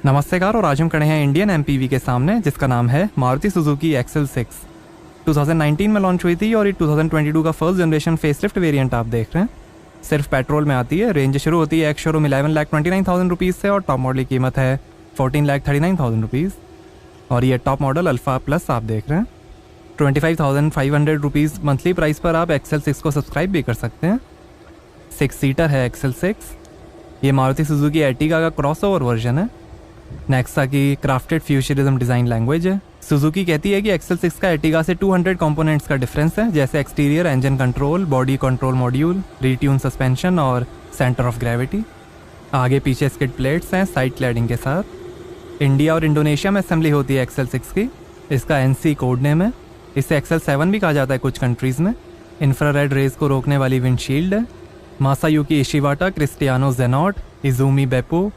नमस्कार और आज हम खड़े हैं इंडियन एमपीवी के सामने जिसका नाम है मारुति सुजुकी XL6। 2019 में लॉन्च हुई थी और ये 2022 का फर्स्ट जनरेशन फेसलिफ्ट वेरिएंट आप देख रहे हैं। सिर्फ पेट्रोल में आती है। रेंज शुरू होती है एक्स शोरूम 11,29,000 रुपीज़ से और टॉप मॉडल की कीमत है 14,39,000 रुपीज़। और ये टॉप मॉडल अल्फा प्लस आप देख रहे हैं। 25,500 रुपीज़ मंथली प्राइस पर आप XL6 को सब्सक्राइब भी कर सकते हैं। 6 सीटर है XL6। ये मारुति सुजुकी एर्टिगा का क्रॉसओवर वर्जन है। नेक्सा की क्राफ्टेड फ्यूचरिज्म डिज़ाइन लैंग्वेज है। सुजुकी कहती है कि XL6 का एर्टिगा से 200 कंपोनेंट्स का डिफरेंस है, जैसे exterior engine control, body control module, retune suspension और सेंटर ऑफ ग्रेविटी। आगे पीछे स्किड प्लेट्स हैं साइड क्लैडिंग के साथ। इंडिया और इंडोनेशिया में असेंबली होती है XL6 की। इसका NC कोड नेम है। इसे XL7 भी कहा जाता है कुछ कंट्रीज़ में। इंफ्रारेड रेज को रोकने वाली विंडशील्ड है। मासायुकी इशिवाटा, क्रिस्टियानो जेनॉट, इजुमी बेपो,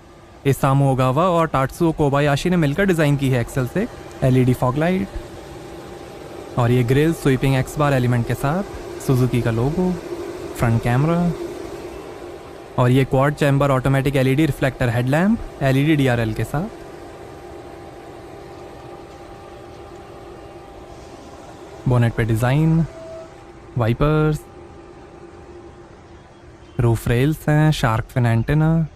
इसामु ओगावा और टाट्सुओ कोबायाशी ने मिलकर डिज़ाइन की है XL6। LED फॉग लाइट और ये grill sweeping X bar element के साथ, सुजुकी का लोगो, फ्रंट कैमरा और ये quad chamber automatic LED reflector headlamp LED DRL के साथ। बोनेट पे डिज़ाइन, वाइपर्स, रूफ रेल्स हैं, shark fin antenna,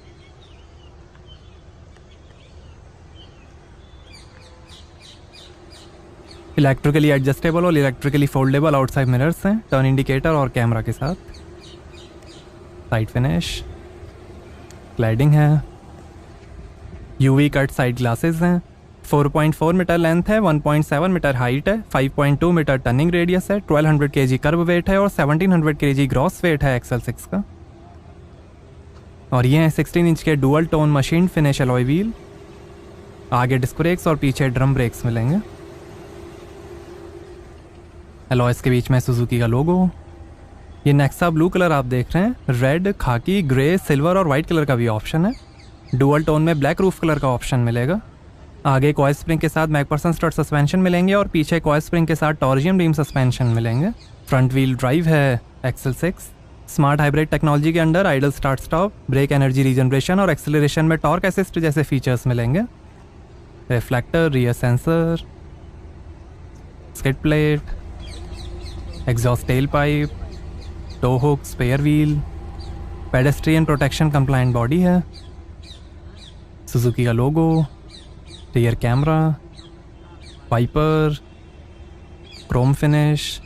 electrically adjustable और इलेक्ट्रिकली फोल्डेबल आउटसाइड मिरर्स हैं, टर्न इंडिकेटर और कैमरा के साथ। साइड फिनिश, क्लैडिंग है, UV कट साइड ग्लासेस हैं। 4.4 मीटर लेंथ है, 1.7 मीटर हाइट है, 5.2 मीटर टर्निंग रेडियस है, 1200 kg कर्व वेट है और 1700 kg ग्रॉस वेट है XL6 का। और ये हैं 16 इंच के dual tone machine finish alloy wheel. आगे डिस्क ब्रेक्स और पीछे ड्रम ब्रेक्स मिलेंगे। अलॉयस के बीच में सुजुकी का लोगो। ये नेक्सा ब्लू कलर आप देख रहे हैं। रेड, खाकी, ग्रे, सिल्वर और वाइट कलर का भी ऑप्शन है। डुअल टोन में ब्लैक रूफ कलर का ऑप्शन मिलेगा। आगे कॉइल स्प्रिंग के साथ मैकफरसन स्ट्रट सस्पेंशन मिलेंगे और पीछे कॉइल स्प्रिंग के साथ टॉर्जियन बीम सस्पेंशन मिलेंगे। फ्रंट व्हील ड्राइव है XL6। स्मार्ट हाइब्रिड टेक्नोलॉजी के under idle start stop, brake energy regeneration और एक्सेलरेशन में टॉर्क असिस्ट जैसे फीचर्स मिलेंगे। Reflector, rear sensor, skid plate, exhaust tail pipe, tow hook, spare wheel, pedestrian protection compliant body है। Suzuki का logo, rear camera, wiper, chrome finish,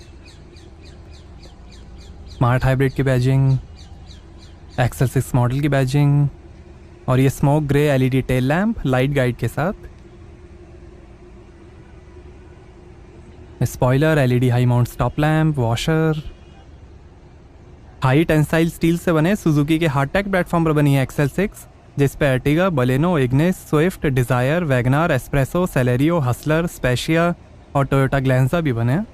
smart hybrid की badging, XL6 model की badging और ये smoke grey LED tail lamp light guide के साथ। Spoiler, LED high mount stop lamp, washer. High tensile steel से बने सुजुकी के हार्डटेक प्लेटफॉर्म पर बनी है XL6, जिस पे Ertiga, Baleno, Ignis, Swift, Dzire, WagonR, espresso, Celerio, Hustler, Spacia और टोयोटा ग्लैंजा भी बने हैं।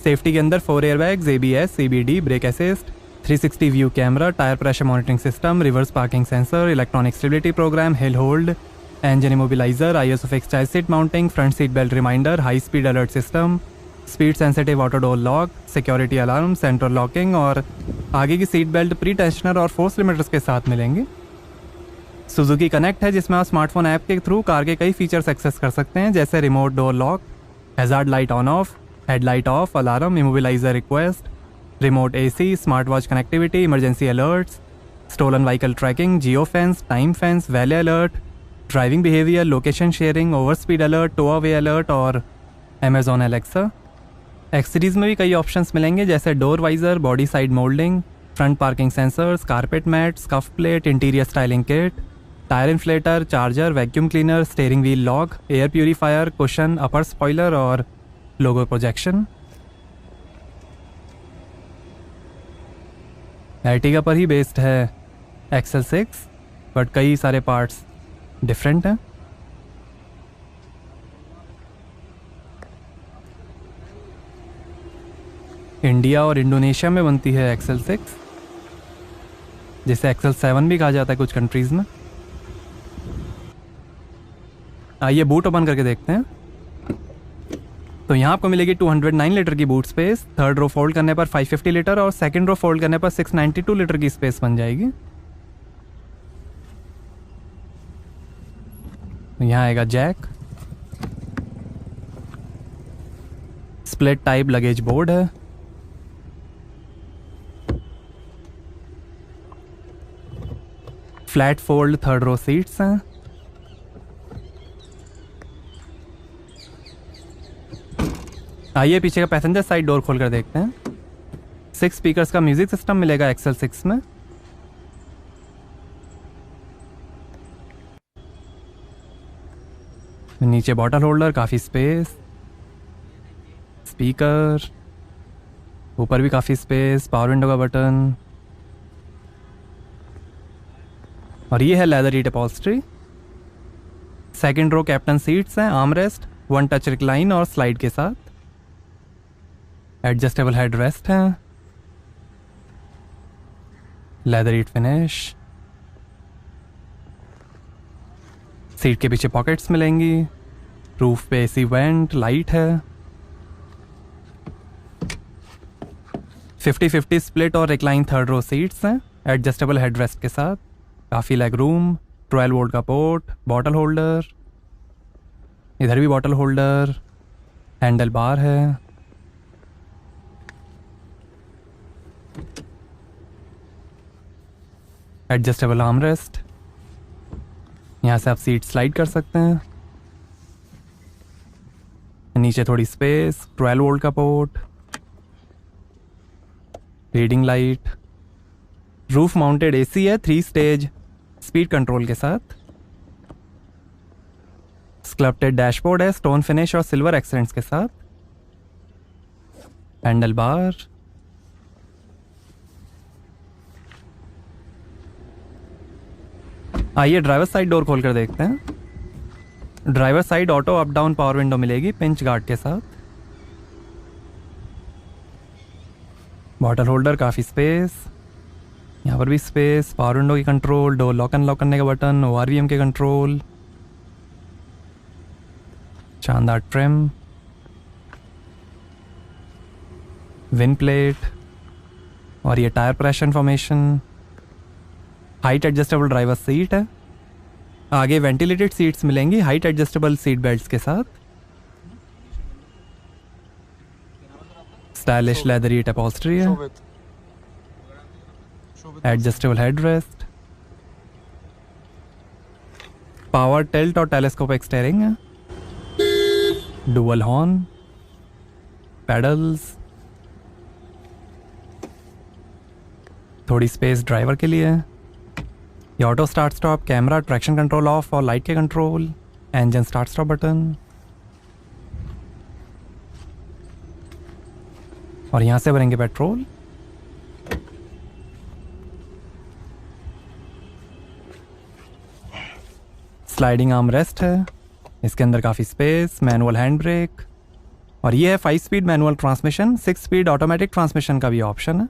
सेफ्टी के अंदर 4 airbags, ABS, CBD, brake assist, 360 view camera, tyre pressure monitoring system, reverse parking sensor, electronic stability programme, hill hold, engine immobiliser, ISO fix child seat mounting, front seat belt reminder, high speed alert system, speed sensitive auto door lock, security alarm, central locking और आगे की seat belt pretensioner और force limiters के साथ मिलेंगे। Suzuki connect है जिसमें आप स्मार्टफोन ऐप के थ्रू कार के कई फीचर्स एक्सेस कर सकते हैं, जैसे remote door lock, hazard light on off, headlight off, alarm, immobiliser request, remote AC, smart watch connectivity, emergency alerts, stolen vehicle tracking, geo fence, time fence, valet alert, driving behaviour, location sharing, over speed alert, tow away alert और Amazon Alexa. X series में भी कई options मिलेंगे, जैसे door visor, body side moulding, front parking sensors, carpet mat, scuff plate, interior styling kit, tyre inflator, charger, vacuum cleaner, steering wheel lock, air purifier, cushion, upper spoiler और logo projection. Ertiga पर ही based है XL6, but कई सारे parts different हैं। India और Indonesia में बनती है XL6, जिसे XL7 भी कहा जाता है कुछ कंट्रीज़ में। आइए बूट ओपन करके देखते हैं। तो यहाँ आपको मिलेगी 209 लीटर की boot space. Third row fold करने पर 550 लीटर और सेकंड रो फोल्ड करने पर 692 लीटर की स्पेस बन जाएगी। यहाँ आएगा jack, split type luggage board है, flat fold third row seats हैं, आइए पीछे का पैसेंजर साइड डोर खोल कर देखते हैं। 6 स्पीकर्स का म्यूजिक सिस्टम मिलेगा XL6 में। नीचे बॉटल होल्डर, काफ़ी स्पेस, स्पीकर, ऊपर भी काफ़ी स्पेस, पावर विंडो का बटन, और ये है leather upholstery. Second row captain seats हैं, आर्म रेस्ट, 1 टच रिक्लाइन और स्लाइड के साथ, एडजस्टेबल हेड रेस्ट है, लेदर ईट फिनिश, सीट के पीछे पॉकेट्स मिलेंगी, रूफ पे एसी वेंट, लाइट है, 50-50 स्प्लिट और रिक्लाइन थर्ड रो सीट्स हैं, एडजस्टेबल हेड रेस्ट के साथ, काफ़ी लेग रूम, 12 वोल्ट का पोर्ट, बॉटल होल्डर, इधर भी बॉटल होल्डर, हैंडल बार है, एडजस्टेबल आर्म रेस्ट, यहाँ से आप सीट स्लाइड कर सकते हैं, नीचे थोड़ी स्पेस, 12 वोल्ट का port, reading light, roof mounted AC है 3 स्टेज स्पीड कंट्रोल के साथ, स्कल्प्टेड डैशबोर्ड है स्टोन फिनिश और सिल्वर एक्सेंट्स के साथ, हैंडल बार, आइए ड्राइवर साइड डोर खोल कर देखते हैं। Driver side auto up down power window मिलेगी पिंच गार्ड के साथ, बॉटल होल्डर, काफ़ी स्पेस, यहाँ पर भी स्पेस, पावर विंडो की कंट्रोल, डोर लॉक अनलॉक करने का बटन, ORVM के कंट्रोल, शानदार ट्रिम, विंड प्लेट, और ये tyre pressure information, height adjustable driver seat है, आगे वेंटिलेटेड सीट्स मिलेंगी हाइट एडजस्टेबल सीट बेल्ट्स के साथ, स्टाइलिश लेदर ईट अपॉल्स्ट्री है, एडजस्टेबल हेडरेस्ट, पावर टिल्ट और टेलीस्कोपिक स्टीयरिंग है, डुअल हॉर्न, पेडल्स, थोड़ी स्पेस ड्राइवर के लिए, ये auto start stop, camera, traction control of और लाइट के control, engine start stop button, और यहाँ से भरेंगे पेट्रोल। स्लाइडिंग आर्म रेस्ट है, इसके अंदर काफ़ी स्पेस, मैनुअल हैंड ब्रेक, और ये है 5 speed manual transmission, 6 speed automatic transmission का भी ऑप्शन है,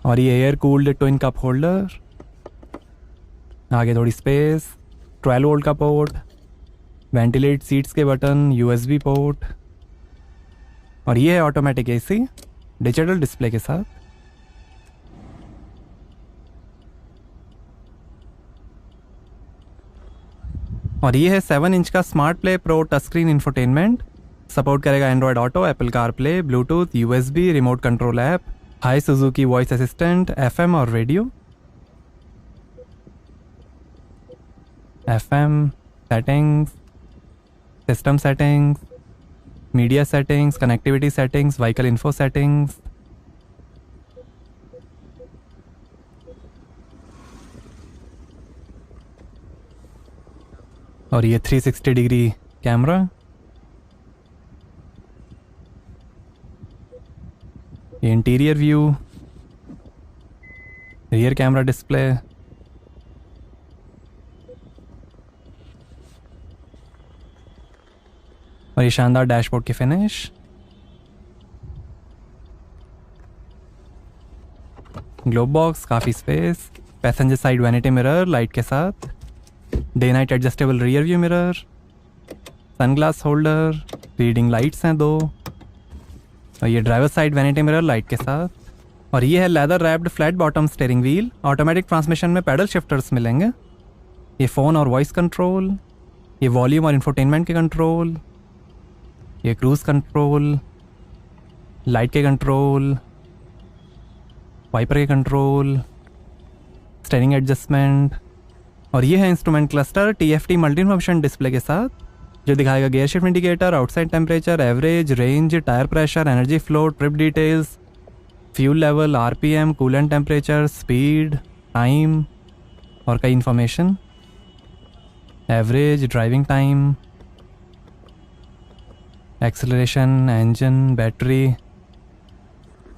और ये air cooled twin cup holder, आगे थोड़ी स्पेस, 12 वोल्ट का पोर्ट, वेंटिलेट सीट्स के बटन, USB पोर्ट, और ये है ऑटोमेटिक AC डिजिटल डिस्प्ले के साथ, और ये है 7 इंच का smart play pro touch screen infotainment, support करेगा Android auto, Apple CarPlay, Bluetooth, USB, remote control app, hi Suzuki voice assistant, FM और radio, FM settings, system settings, media settings, connectivity settings, vehicle info settings, और ये 360 degree camera, ये interior view, rear camera display, और ये शानदार dashboard की finish, glove box, काफ़ी space, passenger side vanity mirror light के साथ, day night adjustable rear view mirror, sunglass holder, reading lights हैं 2, और ये driver side vanity mirror light के साथ, और ये है leather wrapped flat bottom steering wheel. Automatic transmission में पैडल शिफ्टर्स मिलेंगे। ये फ़ोन और वॉइस कंट्रोल, ये वॉल्यूम और इंफोटेनमेंट के कंट्रोल, ये क्रूज़ कंट्रोल, लाइट के कंट्रोल, वाइपर के कंट्रोल, स्टीयरिंग एडजस्टमेंट, और ये है instrument cluster TFT multi function display के साथ, जो दिखाएगा gear shift indicator, outside temperature, average, range, tyre pressure, energy flow, trip details, fuel level, RPM, coolant temperature, speed, time और कई information, average, driving time, acceleration, engine, battery.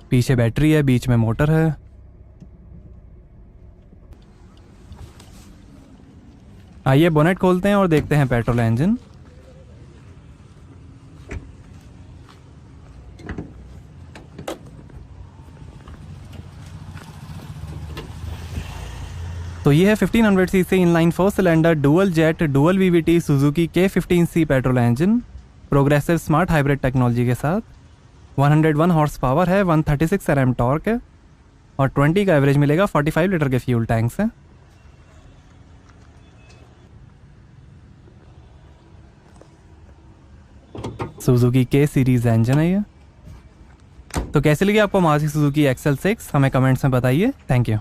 पीछे battery है, बीच में motor है। आइए बोनेट खोलते हैं और देखते हैं पेट्रोल इंजन। तो ये है 1500 CC inline 4 cylinder dual jet dual VVT Suzuki K15C petrol engine progressive smart hybrid technology के साथ। 101 हॉर्स पावर है, 136 Nm टॉर्क है और 20 का एवरेज मिलेगा 45 लीटर के फ्यूल टैंक से। सुजुकी K सीरीज इंजन है ये। तो कैसे लगी आपको मारुति सुजुकी XL6? हमें कमेंट्स में बताइए। Thank you.